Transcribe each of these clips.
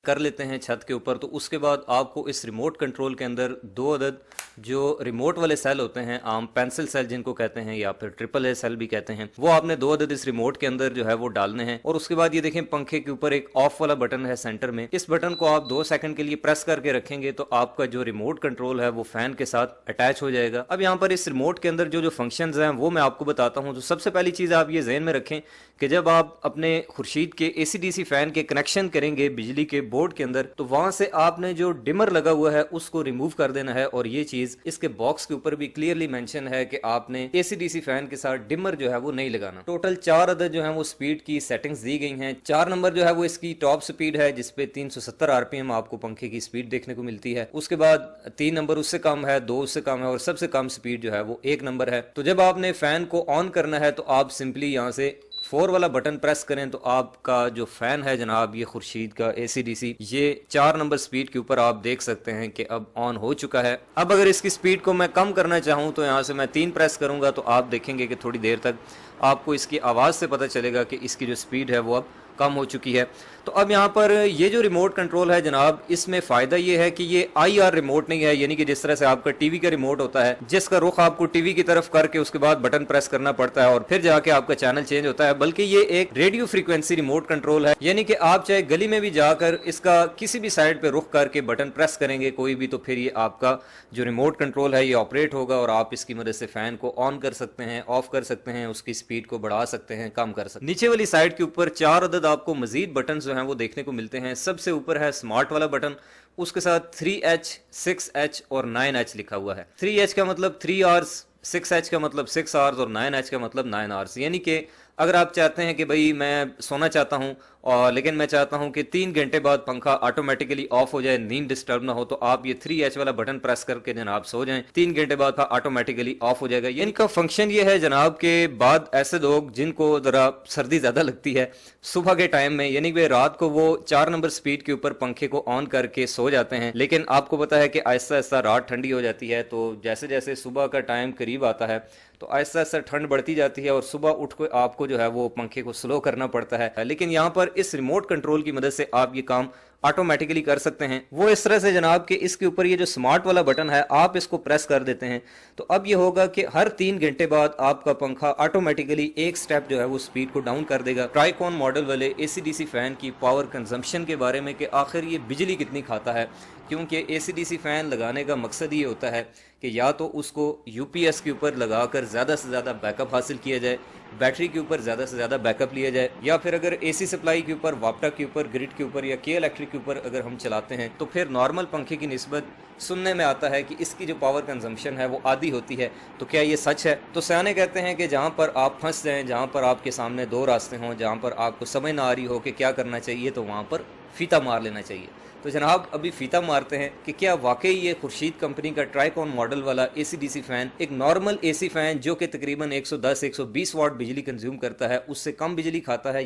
कर लेते हैं छत के ऊपर, तो उसके बाद आपको इस रिमोट कंट्रोल के अंदर 2 अदद जो रिमोट वाले सेल होते हैं, आम पेंसिल सेल जिनको कहते हैं या फिर ट्रिपल ए सेल भी कहते हैं, वो आपने 2 अदद इस रिमोट के अंदर जो है वो डालने हैं। और उसके बाद ये देखें पंखे के ऊपर एक ऑफ वाला बटन है सेंटर में, इस बटन को आप 2 सेकंड के लिए प्रेस करके रखेंगे तो आपका जो रिमोट कंट्रोल है वो फैन के साथ अटैच हो जाएगा। अब यहाँ पर इस रिमोट के अंदर जो जो फंक्शंस हैं वो मैं आपको बताता हूँ। तो सबसे पहली चीज आप ये ज़हन में रखें कि जब आप अपने खुर्शीद के AC/DC फैन के कनेक्शन करेंगे बिजली के बोर्ड के अंदर, तो वहां से आपने जो डिमर लगा हुआ है उसको रिमूव कर देना है। और ये चीज इसके बॉक्स के ऊपर भी क्लियरली मेंशन है कि आपने AC/DC फैन के साथ डिमर जो है वो नहीं लगाना। टोटल 4 अदद जो है वो स्पीड की सेटिंग्स दी गई हैं। 4 नंबर जो है वो इसकी टॉप स्पीड है जिसपे 370 RPM आपको पंखे की स्पीड देखने को मिलती है। उसके बाद 3 नंबर उससे कम है, 2 उससे कम है और सबसे कम स्पीड जो है वो 1 नंबर है। तो जब आपने फैन को ऑन करना है तो आप सिंपली यहाँ से 4 वाला बटन प्रेस करें तो आपका जो फैन है जनाब ये खुर्शीद का AC/DC ये 4 नंबर स्पीड के ऊपर आप देख सकते हैं कि अब ऑन हो चुका है। अब अगर इसकी स्पीड को मैं कम करना चाहूँ तो यहाँ से मैं 3 प्रेस करूंगा तो आप देखेंगे कि थोड़ी देर तक आपको इसकी आवाज़ से पता चलेगा कि इसकी जो स्पीड है वो अब कम हो चुकी है। तो अब यहाँ पर ये जो रिमोट कंट्रोल है जनाब, इसमें फ़ायदा ये है कि ये IR रिमोट नहीं है, यानी कि जिस तरह से आपका टीवी का रिमोट होता है जिसका रुख आपको टीवी की तरफ करके उसके बाद बटन प्रेस करना पड़ता है और फिर जाके आपका चैनल चेंज होता है, बल्कि ये एक रेडियो फ्रीक्वेंसी रिमोट कंट्रोल है। यानी कि आप चाहे गली में भी जाकर इसका किसी भी साइड पे रुख करके बटन प्रेस करेंगे कोई भी, तो फिर ये आपका जो रिमोट कंट्रोल है ये ऑपरेट होगा और आप इसकी मदद से फैन को ऑन कर सकते हैं, ऑफ कर सकते हैं, उसकी स्पीड को बढ़ा सकते हैं, कम कर सकते हैं। नीचे वाली साइड के ऊपर 4 अदद आपको मजीद बटन जो हैं वो देखने को मिलते हैं। सबसे ऊपर है स्मार्ट वाला बटन, उसके साथ 3H, 6H और 9H लिखा हुआ है। 3H का मतलब 3 आवर्स, 6H का मतलब 6 आवर्स और 9H का मतलब 9 आवर्स। यानी कि अगर आप चाहते हैं कि भाई मैं सोना चाहता हूं और लेकिन मैं चाहता हूं कि 3 घंटे बाद पंखा ऑटोमेटिकली ऑफ हो जाए, नींद डिस्टर्ब ना हो, तो आप ये 3H वाला बटन प्रेस करके जनाब सो जाएं, 3 घंटे बाद ऑटोमेटिकली ऑफ हो जाएगा। यानी का फंक्शन ये है जनाब के बाद ऐसे लोग जिनको जरा सर्दी ज्यादा लगती है सुबह के टाइम में, यानी कि रात को वो 4 नंबर स्पीड के ऊपर पंखे को ऑन करके सो जाते हैं, लेकिन आपको पता है कि आहिस्ता आहिस्ता रात ठंडी हो जाती है, तो जैसे जैसे सुबह का टाइम करीब आता है तो आहिस्ता आहिस्ता ठंड बढ़ती जाती है और सुबह उठ कर आपको जो है वो पंखे को स्लो करना पड़ता है। लेकिन यहाँ पर इस रिमोट कंट्रोल की मदद से आप ये काम ऑटोमेटिकली कर सकते हैं। वो इस तरह से जनाब कि इसके ऊपर ये जो स्मार्ट वाला बटन है आप इसको प्रेस कर देते हैं तो अब ये होगा कि हर 3 घंटे बाद आपका पंखा ऑटोमेटिकली एक स्टेप जो है वो स्पीड को डाउन कर देगा। ट्राइकॉन मॉडल वाले AC/DC फैन की पावर कंजम्पशन के बारे में कि आखिर ये बिजली कितनी खाता है, क्योंकि AC/DC फैन लगाने का मकसद ये होता है कि या तो उसको UPS के ऊपर लगाकर ज़्यादा से ज़्यादा बैकअप हासिल किया जाए, बैटरी के ऊपर ज़्यादा से ज़्यादा बैकअप लिया जाए, या फिर अगर AC सप्लाई के ऊपर, वापटा के ऊपर, ग्रिड के ऊपर या के इलेक्ट्रिक के ऊपर अगर हम चलाते हैं तो फिर नॉर्मल पंखे की निस्बत सुनने में आता है कि इसकी जो पावर कंजम्पशन है वो आधी होती है। तो क्या ये सच है? तो सियाने कहते हैं कि जहाँ पर आप फंस जाएं, जहाँ पर आपके सामने 2 रास्ते हों, जहाँ पर आपको समझ ना आ रही हो कि क्या करना चाहिए, तो वहाँ पर फीता मार लेना चाहिए। तो जनाब अभी फीता मारते हैं कि क्या वाकई ये खुर्शीद कंपनी का ट्राइकॉन मॉडल वाला AC/DC फैन एक नॉर्मल AC फैन जो कि तकरीबन 110-120 वाट बिजली कंज्यूम करता है उससे कम बिजली खाता है।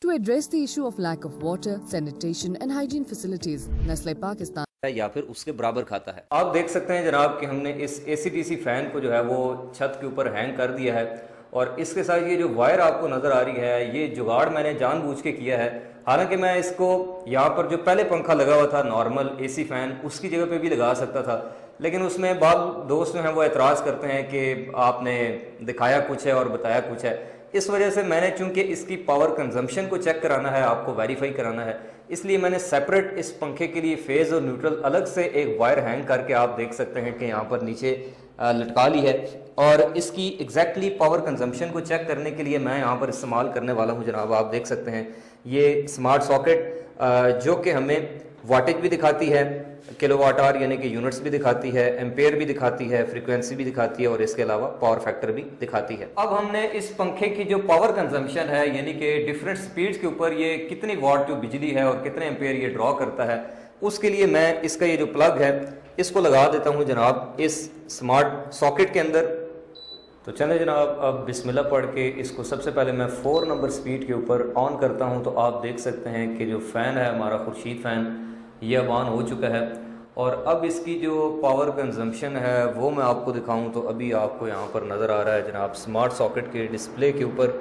To address the issue of lack of water, sanitation and hygiene facilities, Nestle Pakistan या फिर उसके बराबर खाता है। आप देख सकते हैं जनाब कि हमने इस AC/DC फैन को जो है वो छत के ऊपर हैंग कर दिया है और इसके साथ ये जो वायर आपको नजर आ रही है ये जुगाड़ मैंने जानबूझ के किया है। हालांकि मैं इसको यहाँ पर जो पहले पंखा लगा हुआ था नॉर्मल AC फैन उसकी जगह पे भी लगा सकता था, लेकिन उसमें बाद दोस्त जो हैं वो एतराज़ करते हैं कि आपने दिखाया कुछ है और बताया कुछ है। इस वजह से मैंने चूंकि इसकी पावर कंजम्पशन को चेक कराना है, आपको वेरीफाई कराना है, इसलिए मैंने सेपरेट इस पंखे के लिए फेज और न्यूट्रल अलग से एक वायर हैंग करके आप देख सकते हैं कि यहाँ पर नीचे लटका ली है। और इसकी एग्जैक्टली पावर कंजम्पशन को चेक करने के लिए मैं यहाँ पर इस्तेमाल करने वाला हूँ जनाब, आप देख सकते हैं ये स्मार्ट सॉकेट जो कि हमें वाटेज भी दिखाती है, किलोवाट आवर यानी कि यूनिट्स भी दिखाती है, एम्पेयर भी दिखाती है, फ्रीक्वेंसी भी दिखाती है और इसके अलावा पावर फैक्टर भी दिखाती है। अब हमने इस पंखे की जो पावर कंजम्पशन है यानी कि डिफरेंट स्पीड्स के ऊपर ये कितनी वाट जो बिजली है और कितने एम्पेयर ये ड्रॉ करता है, उसके लिए मैं इसका ये जो प्लग है इसको लगा देता हूँ जनाब इस स्मार्ट सॉकेट के अंदर। तो चले जनाब अब बिस्मिल्लाह पढ़ के इसको सबसे पहले मैं 4 नंबर स्पीड के ऊपर ऑन करता हूँ तो आप देख सकते हैं कि जो फ़ैन है हमारा खुर्शीद फ़ैन ये अब ऑन हो चुका है। और अब इसकी जो पावर कंजम्पशन है वो मैं आपको दिखाऊं तो अभी आपको यहाँ पर नज़र आ रहा है जनाब स्मार्ट सॉकेट के डिस्प्ले के ऊपर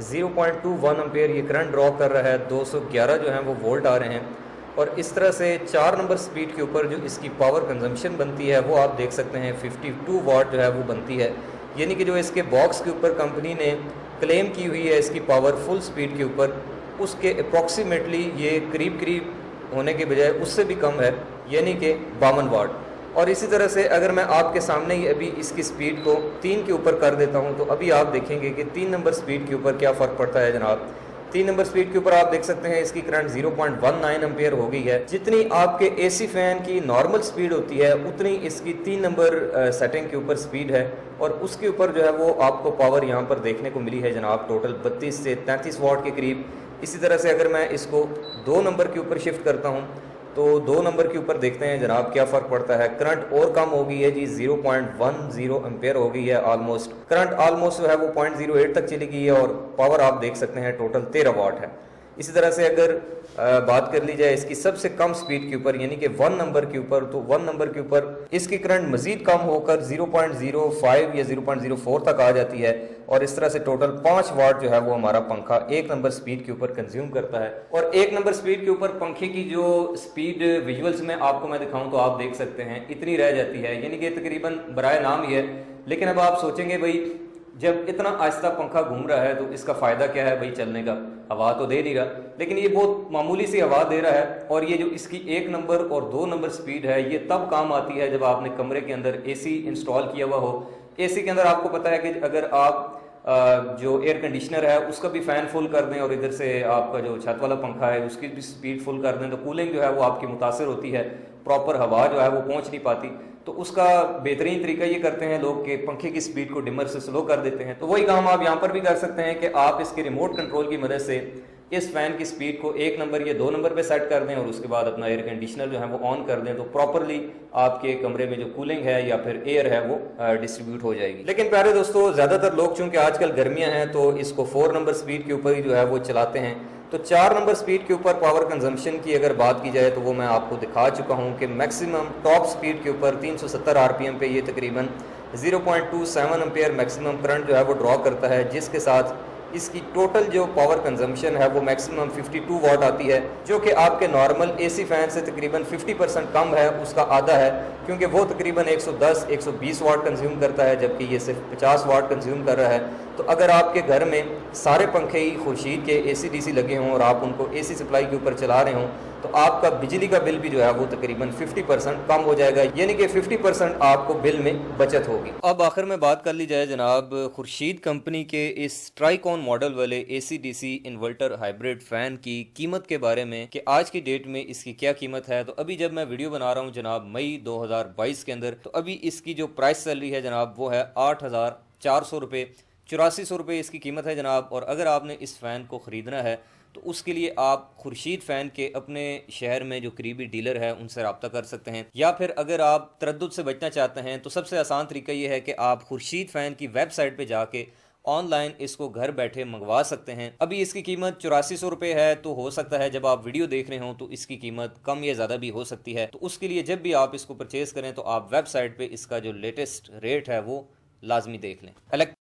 0.21 एम्पेयर ये करंट ड्रॉ कर रहा है, 211 जो है वो वोल्ट आ रहे हैं। और इस तरह से 4 नंबर स्पीड के ऊपर जो इसकी पावर कंजम्पशन बनती है वो आप देख सकते हैं 52 वाट जो है वो बनती है। यानी कि जो इसके बॉक्स के ऊपर कंपनी ने क्लेम की हुई है इसकी पावर फुल स्पीड के ऊपर, उसके अप्रॉक्सीमेटली ये करीब करीब होने के बजाय उससे भी कम है, यानी कि 52 वाट। और इसी तरह से अगर मैं आपके सामने ही अभी इसकी स्पीड को 3 के ऊपर कर देता हूं तो अभी आप देखेंगे कि 3 नंबर स्पीड के ऊपर क्या फ़र्क पड़ता है जनाब। 3 नंबर स्पीड के ऊपर आप देख सकते हैं इसकी करंट 0.19 एम्पेयर हो गई है। जितनी आपके एसी फैन की नॉर्मल स्पीड होती है उतनी इसकी 3 नंबर सेटिंग के ऊपर स्पीड है, और उसके ऊपर जो है वो आपको पावर यहाँ पर देखने को मिली है जनाब टोटल 32 से 33 वाट के करीब। इसी तरह से अगर मैं इसको 2 नंबर के ऊपर शिफ्ट करता हूँ तो 2 नंबर के ऊपर देखते हैं जनाब क्या फ़र्क पड़ता है। करंट और कम हो गई है जी, 0.10 एम्पेयर हो गई है ऑलमोस्ट। करंट ऑलमोस्ट जो है वो 0.08 तक चली गई है, और पावर आप देख सकते हैं टोटल 13 वाट है। इसी तरह से अगर बात कर ली जाए इसकी सबसे कम स्पीड के ऊपर यानी कि 1 नंबर के ऊपर, तो 1 नंबर के ऊपर इसकी करंट मजीद कम होकर 0.05 या 0.04 तक आ जाती है, और इस तरह से टोटल 5 वाट जो है वो हमारा पंखा 1 नंबर स्पीड के ऊपर कंज्यूम करता है। और 1 नंबर स्पीड के ऊपर पंखे की जो स्पीड विजुअल्स में आपको मैं दिखाऊं तो आप देख सकते हैं इतनी रह जाती है, यानी कि तकरीबन बराए नाम ही है। लेकिन अब आप सोचेंगे भाई जब इतना आहिस्ता पंखा घूम रहा है तो इसका फ़ायदा क्या है भाई चलने का, हवा तो दे नहीं रहा, लेकिन ये बहुत मामूली सी हवा दे रहा है। और ये जो इसकी 1 नंबर और 2 नंबर स्पीड है ये तब काम आती है जब आपने कमरे के अंदर एसी इंस्टॉल किया हुआ हो। एसी के अंदर आपको पता है कि अगर आप जो एयर कंडीशनर है उसका भी फ़ैन फुल कर दें और इधर से आपका जो छत वाला पंखा है उसकी भी स्पीड फुल कर दें तो कूलिंग जो है वो आपकी मुतासर होती है, प्रॉपर हवा जो है वो पहुंच नहीं पाती। तो उसका बेहतरीन तरीका ये करते हैं लोग कि पंखे की स्पीड को डिमर से स्लो कर देते हैं। तो वही काम आप यहाँ पर भी कर सकते हैं कि आप इसके रिमोट कंट्रोल की मदद से इस फैन की स्पीड को 1 नंबर या 2 नंबर पे सेट कर दें और उसके बाद अपना एयर कंडीशनर जो है वो ऑन कर दें, तो प्रॉपरली आपके कमरे में जो कूलिंग है या फिर एयर है वो डिस्ट्रीब्यूट हो जाएगी। लेकिन प्यारे दोस्तों, ज़्यादातर लोग चूंकि आजकल गर्मियां हैं तो इसको 4 नंबर स्पीड के ऊपर ही जो है वो चलाते हैं। तो 4 नंबर स्पीड के ऊपर पावर कंजम्पशन की अगर बात की जाए तो वो मैं आपको दिखा चुका हूँ कि मैक्सिमम टॉप स्पीड के ऊपर 370 आरपीएम पे ये तकरीबन 0.27 एम्पेयर मैक्सिमम करंट जो है वो ड्रॉ करता है, जिसके साथ इसकी टोटल जो पावर कंजम्पशन है वो मैक्सिमम 52 वाट आती है, जो कि आपके नॉर्मल एसी फैन से तकरीबन 50% कम है, उसका आधा है, क्योंकि वो तकरीबन 110-120 वाट कंज्यूम करता है जबकि ये सिर्फ 50 वाट कंज्यूम कर रहा है। तो अगर आपके घर में सारे पंखे ही खुर्शीद के एसी डीसी लगे हों और आप उनको एसी सप्लाई के ऊपर चला रहे हों तो आपका बिजली का बिल भी जो है वो तकरीबन 50% कम हो जाएगा, यानी कि 50% आपको बिल में बचत होगी। अब आखिर में बात कर ली जाए जनाब खुर्शीद कंपनी के इस ट्राइकॉन मॉडल वाले AC DC inverter hybrid fan की कीमत के बारे में कि आज की डेट में इसकी क्या कीमत है। तो अभी जब मैं वीडियो बना रहा हूँ जनाब मई 2022 के अंदर, तो अभी इसकी जो प्राइस चल रही है जनाब वो है 8,400 रुपये, 8400 रुपये इसकी कीमत है जनाब। और अगर आपने इस फ़ैन को ख़रीदना है तो उसके लिए आप खुर्शीद फ़ैन के अपने शहर में जो करीबी डीलर है उनसे रब्ता कर सकते हैं, या फिर अगर आप तरद्दुद से बचना चाहते हैं तो सबसे आसान तरीका ये है कि आप खुर्शीद फ़ैन की वेबसाइट पे जाके ऑनलाइन इसको घर बैठे मंगवा सकते हैं। अभी इसकी कीमत 8400 रुपये है, तो हो सकता है जब आप वीडियो देख रहे हो तो इसकी कीमत कम या ज़्यादा भी हो सकती है। तो उसके लिए जब भी आप इसको परचेज़ करें तो आप वेबसाइट पर इसका जो लेटेस्ट रेट है वो लाजमी देख लें।